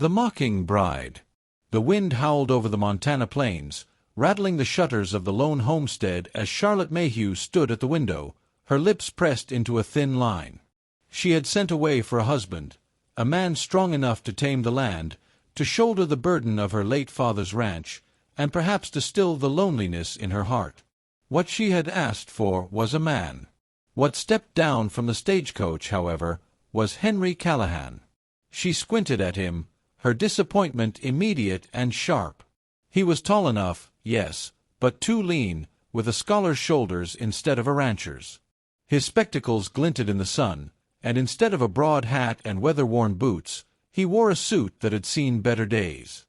The Mocking Bride. The wind howled over the Montana plains, rattling the shutters of the lone homestead as Charlotte Mayhew stood at the window, her lips pressed into a thin line. She had sent away for a husband, a man strong enough to tame the land, to shoulder the burden of her late father's ranch, and perhaps to still the loneliness in her heart. What she had asked for was a man. What stepped down from the stagecoach, however, was Henry Callahan. She squinted at him, her disappointment immediate and sharp. He was tall enough, yes, but too lean, with a scholar's shoulders instead of a rancher's. His spectacles glinted in the sun, and instead of a broad hat and weather-worn boots, he wore a suit that had seen better days.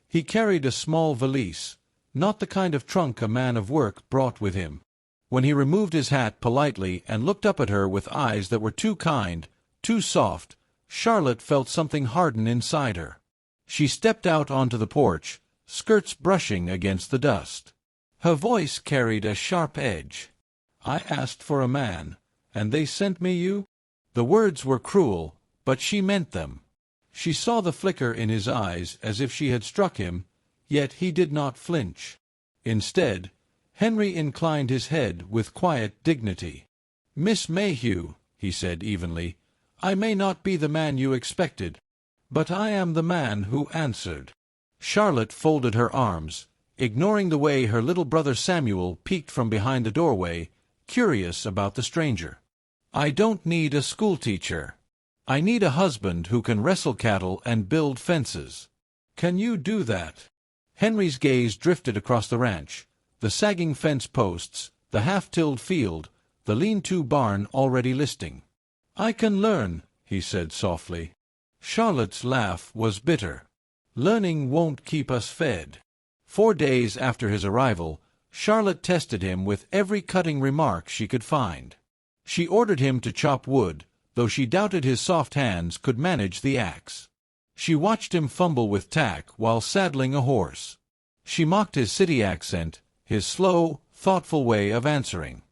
He carried a small valise, not the kind of trunk a man of work brought with him. When he removed his hat politely and looked up at her with eyes that were too kind, too soft, Charlotte felt something harden inside her. She stepped out onto the porch, skirts brushing against the dust. Her voice carried a sharp edge. "I asked for a man, and they sent me you?" The words were cruel, but she meant them. She saw the flicker in his eyes as if she had struck him, yet he did not flinch. Instead, Henry inclined his head with quiet dignity. "Miss Mayhew," he said evenly, "I may not be the man you expected, but I am the man who answered." Charlotte folded her arms, ignoring the way her little brother Samuel peeked from behind the doorway, curious about the stranger. "I don't need a schoolteacher. I need a husband who can wrestle cattle and build fences. Can you do that?" Henry's gaze drifted across the ranch, the sagging fence posts, the half-tilled field, the lean-to barn already listing. "I can learn," he said softly. Charlotte's laugh was bitter. "Learning won't keep us fed." 4 days after his arrival, Charlotte tested him with every cutting remark she could find. She ordered him to chop wood, though she doubted his soft hands could manage the axe. She watched him fumble with tack while saddling a horse. She mocked his city accent, his slow, thoughtful way of answering.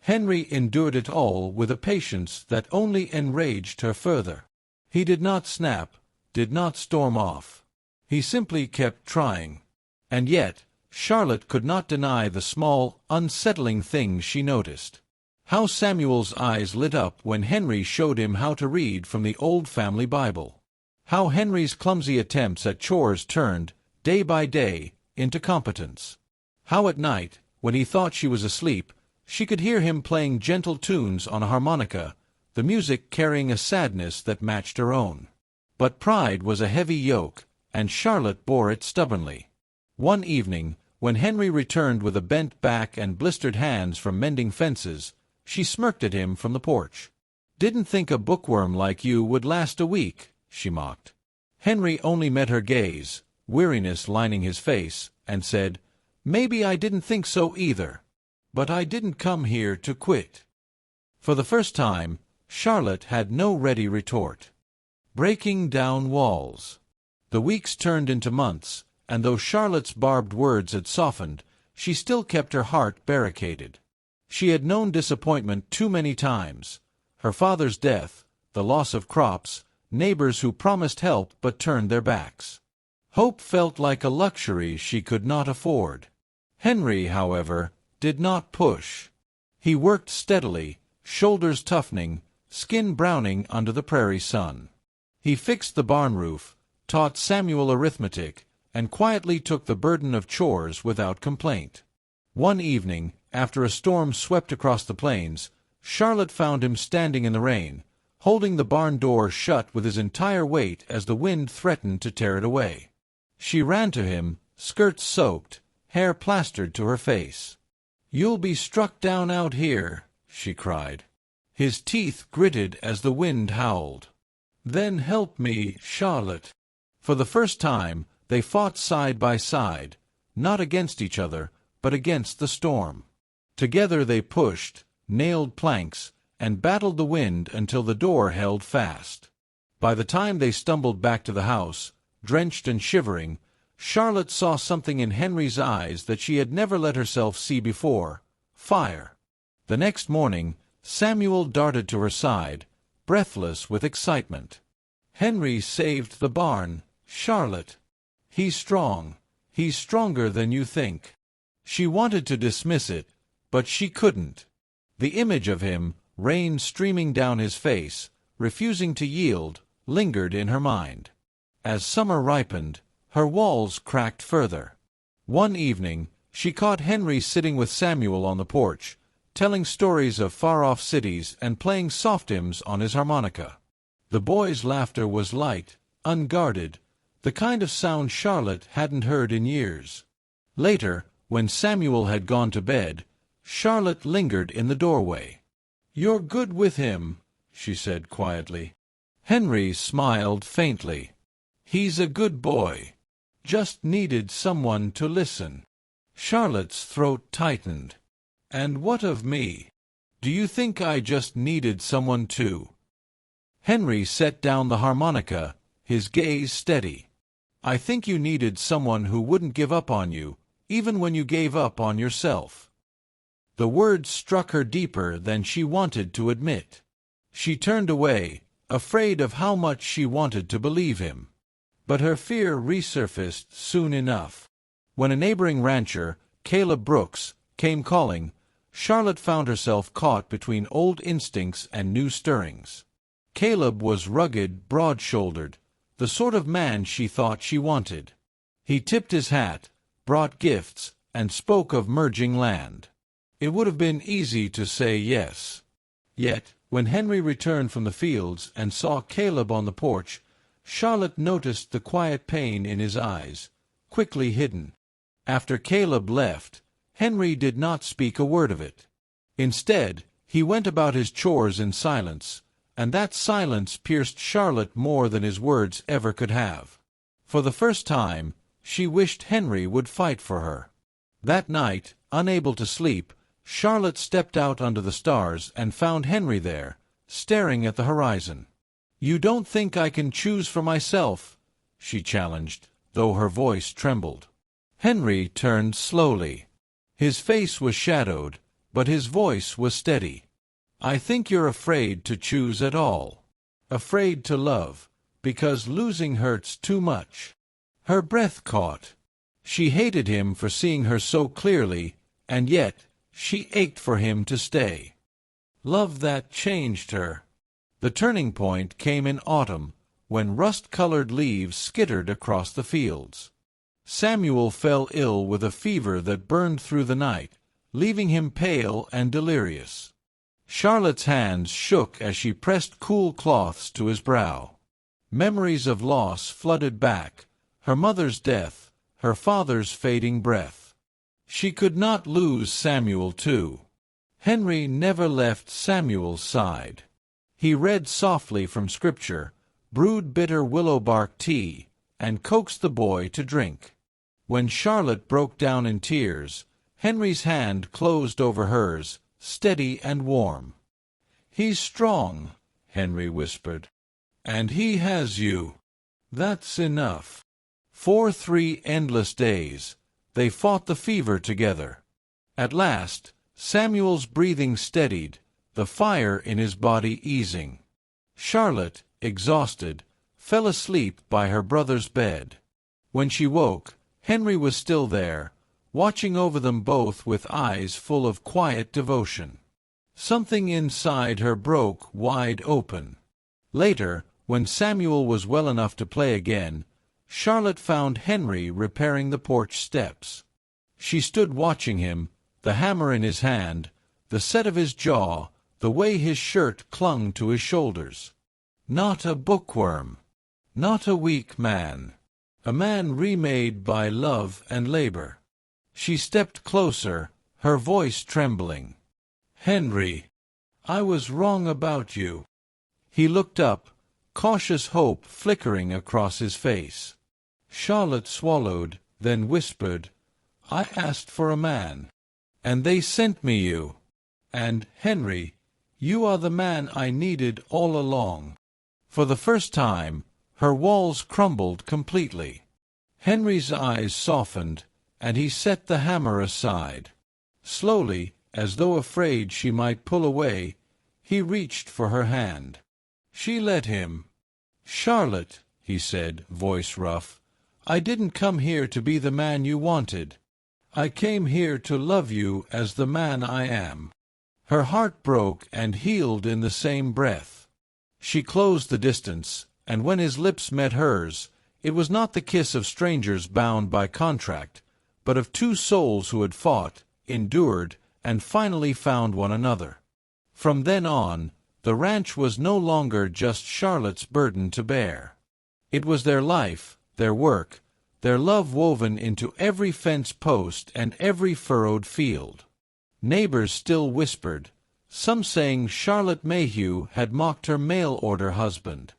Henry endured it all with a patience that only enraged her further. He did not snap, did not storm off. He simply kept trying. And yet, Charlotte could not deny the small, unsettling things she noticed. How Samuel's eyes lit up when Henry showed him how to read from the old family Bible. How Henry's clumsy attempts at chores turned, day by day, into competence. How at night, when he thought she was asleep, she could hear him playing gentle tunes on a harmonica, the music carrying a sadness that matched her own. But pride was a heavy yoke, and Charlotte bore it stubbornly. One evening, when Henry returned with a bent back and blistered hands from mending fences, she smirked at him from the porch. "Didn't think a bookworm like you would last a week," she mocked. Henry only met her gaze, weariness lining his face, and said, "Maybe I didn't think so either. But I didn't come here to quit." For the first time, Charlotte had no ready retort. Breaking down walls. The weeks turned into months, and though Charlotte's barbed words had softened, she still kept her heart barricaded. She had known disappointment too many times. Her father's death, the loss of crops, neighbors who promised help but turned their backs. Hope felt like a luxury she could not afford. Henry, however, did not push. He worked steadily, shoulders toughening, skin browning under the prairie sun. He fixed the barn roof, taught Samuel arithmetic, and quietly took the burden of chores without complaint. One evening, after a storm swept across the plains, Charlotte found him standing in the rain, holding the barn door shut with his entire weight as the wind threatened to tear it away. She ran to him, skirts soaked, hair plastered to her face. "You'll be struck down out here," she cried. His teeth gritted as the wind howled. "Then help me, Charlotte." For the first time, they fought side by side, not against each other, but against the storm. Together they pushed, nailed planks, and battled the wind until the door held fast. By the time they stumbled back to the house, drenched and shivering, Charlotte saw something in Henry's eyes that she had never let herself see before: fire. The next morning, Samuel darted to her side, breathless with excitement. "Henry saved the barn," Charlotte. He's strong. He's stronger than you think." She wanted to dismiss it, but she couldn't. The image of him, rain streaming down his face, refusing to yield, lingered in her mind. As summer ripened, her walls cracked further. One evening, she caught Henry sitting with Samuel on the porch, telling stories of far-off cities and playing soft hymns on his harmonica. The boy's laughter was light, unguarded, the kind of sound Charlotte hadn't heard in years. Later, when Samuel had gone to bed, Charlotte lingered in the doorway. "You're good with him," she said quietly. Henry smiled faintly. "He's a good boy. Just needed someone to listen." Charlotte's throat tightened. "And what of me? Do you think I just needed someone too?" Henry set down the harmonica, his gaze steady. "I think you needed someone who wouldn't give up on you, even when you gave up on yourself." The words struck her deeper than she wanted to admit. She turned away, afraid of how much she wanted to believe him. But her fear resurfaced soon enough. When a neighboring rancher, Caleb Brooks, came calling, Charlotte found herself caught between old instincts and new stirrings. Caleb was rugged, broad-shouldered, the sort of man she thought she wanted. He tipped his hat, brought gifts, and spoke of merging land. It would have been easy to say yes. Yet, when Henry returned from the fields and saw Caleb on the porch, Charlotte noticed the quiet pain in his eyes, quickly hidden. After Caleb left, Henry did not speak a word of it. Instead, he went about his chores in silence, and that silence pierced Charlotte more than his words ever could have. For the first time, she wished Henry would fight for her. That night, unable to sleep, Charlotte stepped out under the stars and found Henry there, staring at the horizon. "You don't think I can choose for myself?" she challenged, though her voice trembled. Henry turned slowly. His face was shadowed, but his voice was steady. "I think you're afraid to choose at all. Afraid to love, because losing hurts too much." Her breath caught. She hated him for seeing her so clearly, and yet she ached for him to stay. Love that changed her. The turning point came in autumn, when rust-colored leaves skittered across the fields. Samuel fell ill with a fever that burned through the night, leaving him pale and delirious. Charlotte's hands shook as she pressed cool cloths to his brow. Memories of loss flooded back, her mother's death, her father's fading breath. She could not lose Samuel too. Henry never left Samuel's side. He read softly from Scripture, brewed bitter willow-bark tea, and coaxed the boy to drink. When Charlotte broke down in tears, Henry's hand closed over hers, steady and warm. "He's strong," Henry whispered. "And he has you. That's enough." For 3 endless days, they fought the fever together. At last, Samuel's breathing steadied, the fire in his body easing. Charlotte, exhausted, fell asleep by her brother's bed. When she woke, Henry was still there, watching over them both with eyes full of quiet devotion. Something inside her broke wide open. Later, when Samuel was well enough to play again, Charlotte found Henry repairing the porch steps. She stood watching him, the hammer in his hand, the set of his jaw, the way his shirt clung to his shoulders. Not a bookworm. Not a weak man. A man remade by love and labor. She stepped closer, her voice trembling. "Henry, I was wrong about you." He looked up, cautious hope flickering across his face. Charlotte swallowed, then whispered, "I asked for a man, and they sent me you. And, Henry, you are the man I needed all along." For the first time, her walls crumbled completely. Henry's eyes softened, and he set the hammer aside. Slowly, as though afraid she might pull away, he reached for her hand. She let him. "Charlotte," he said, voice rough. "I didn't come here to be the man you wanted. I came here to love you as the man I am." Her heart broke and healed in the same breath. She closed the distance, and when his lips met hers, it was not the kiss of strangers bound by contract, but of two souls who had fought, endured, and finally found one another. From then on, the ranch was no longer just Charlotte's burden to bear. It was their life, their work, their love woven into every fence post and every furrowed field. Neighbors still whispered, some saying Charlotte Mayhew had mocked her mail-order husband.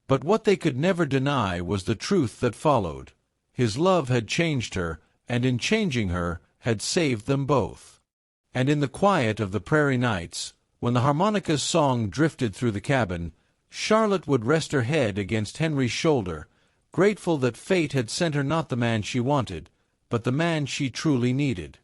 But what they could never deny was the truth that followed. His love had changed her, and in changing her, had saved them both. And in the quiet of the prairie nights, when the harmonica's song drifted through the cabin, Charlotte would rest her head against Henry's shoulder, grateful that fate had sent her not the man she wanted, but the man she truly needed.